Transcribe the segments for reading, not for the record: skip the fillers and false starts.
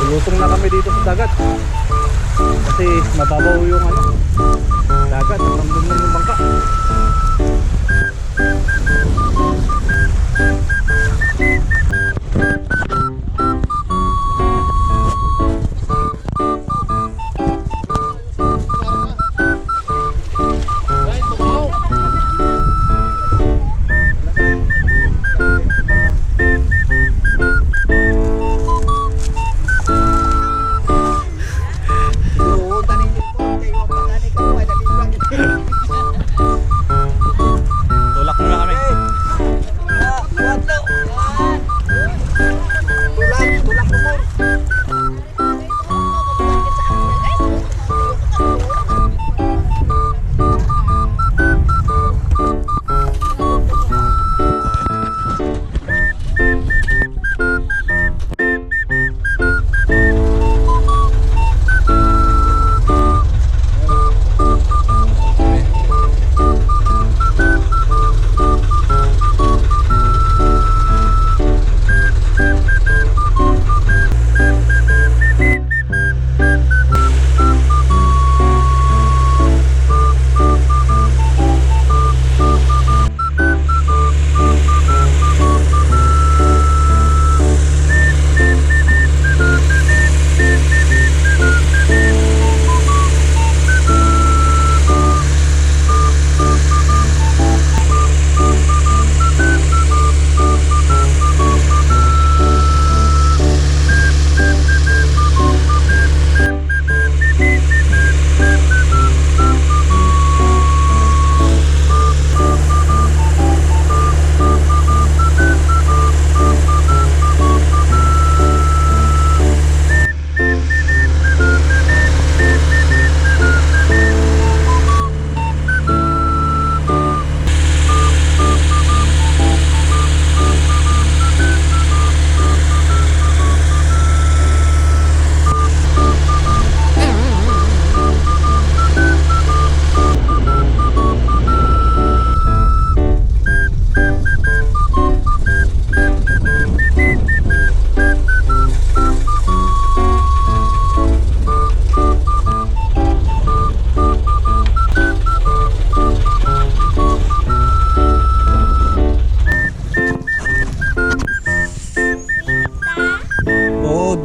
Lusong na kami dito sa dagat. Kasi mababaw yung dagat. Nandun na yung bangka.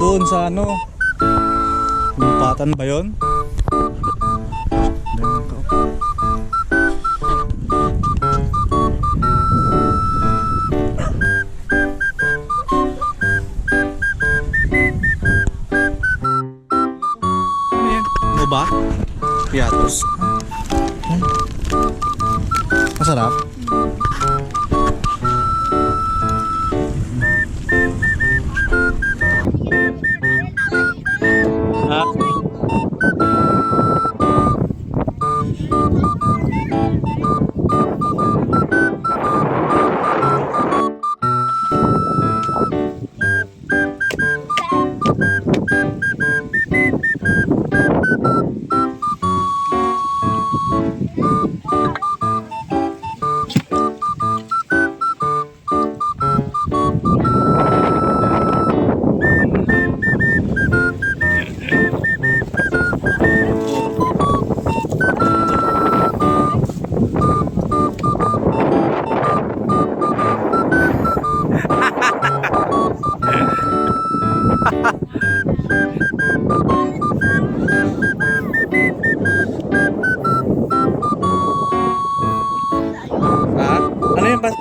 Doon sa lumpatan ba yun? Ano yan? Ano ba? Piatos. Masarap.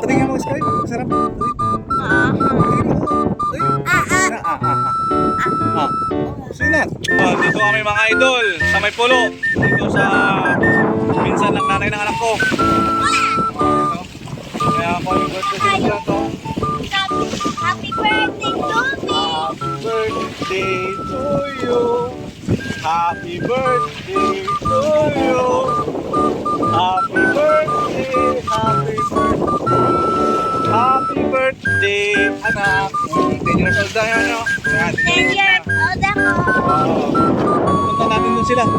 Tingnan mo, Sky. Sarap. Sinat. Dito kami mga idol sa may pulo. Dito sa pinsan ng nanay ng anak ko. Kaya ako yung birthday nila to. Happy birthday to me. Happy birthday to you. Happy birthday to you. Happy birthday. Happy birthday. Happy birthday, anak. 10 years old na yan, no? 10 years old ako. Punta natin dun sila. Yung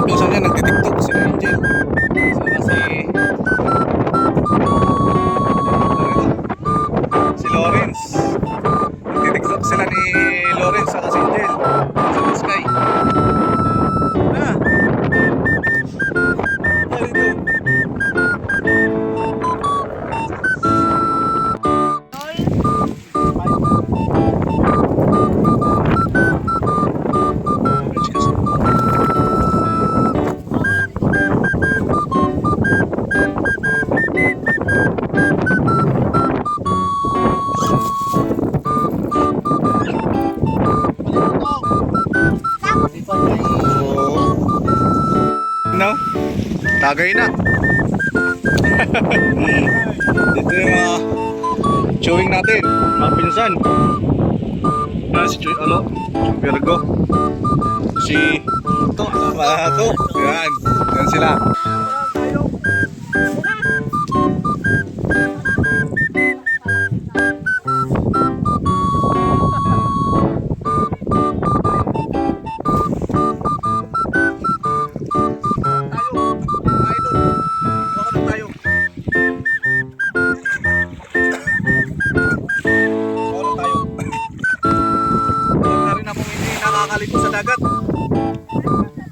pinsan niya nagtitiktok si Angel. Saka si Lawrence. Nagtitiktok sila ni Lawrence saka si Angel sa Sky. Ah. No? Tagay na. Dito yung mga chewing natin, mga pinsan. Si Choy Alo, Virgo. Si Ito, Mato. Yan, yan sila. Nakakalito sa dagat.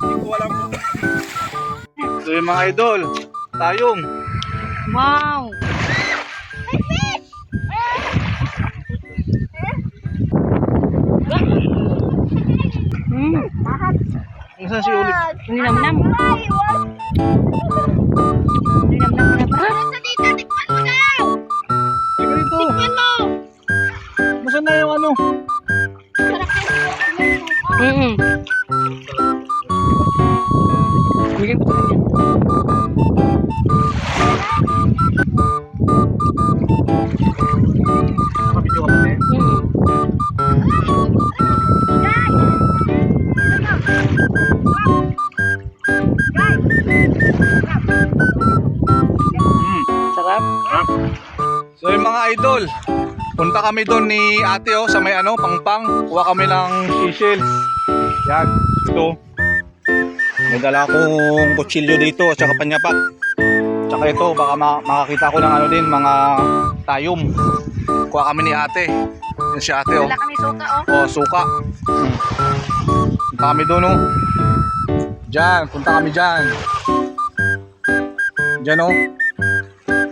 Hindi ko alam. So yung mga idol, tayong. Wow! Nasaan si Ulit? Ninam-nam. Ninam-nam na ba? Nasa dito, tikman mo na! Teka dito. Tikman mo! Nasaan na yung ano? Bigyan ko yan. Kapito ka pati? Sarap. So yung mga idol, punta kami doon ni ate sa may pangpang. Kuha kami ng seashells. Yan, ito. May dala akong kutsilyo dito at saka panyapak. Tsaka ito, baka makakita ko ng din, mga tayom. Kuha kami ni ate. Yan si ate Wala kami suka suka. Punta kami doon Diyan, punta kami dyan. Diyan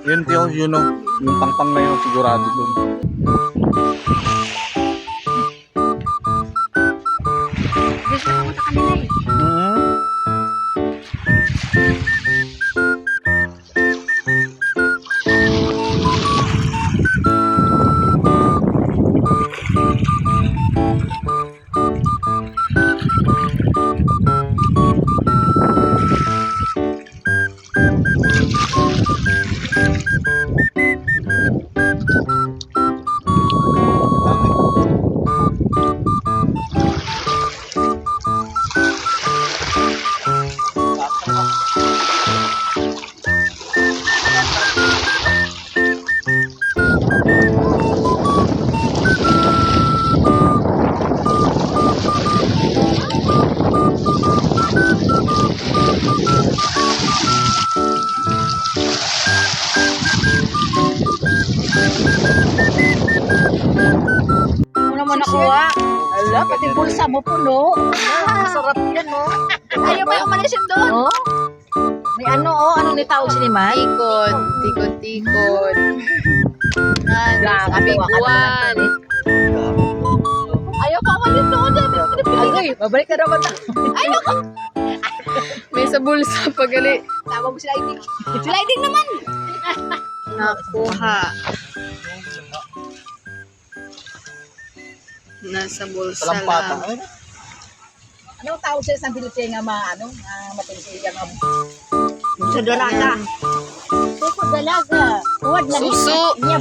Yun tiyo, yun yung pangpang na yun, sigurado doon. Gusto ko pumunta kanila Ano mo nakuha? Ala, pati bulsa mo puno. Masarap yan, Ayaw ba yung manisin doon? May ano ni tawag si Niman? Tikot. Abiguan. Ayaw pa umalis doon. Agoy, babalik ka naman. Ay, naku. May sa bulsa pagali. Tawag mo si Lightning. Si Lightning naman. Nakuha. Nasa bulsa lang. Anong tawag sila sa Pilipin nga matinsig nga sa dalaga. Suso dalaga. Huwad lang. Suso. Niya,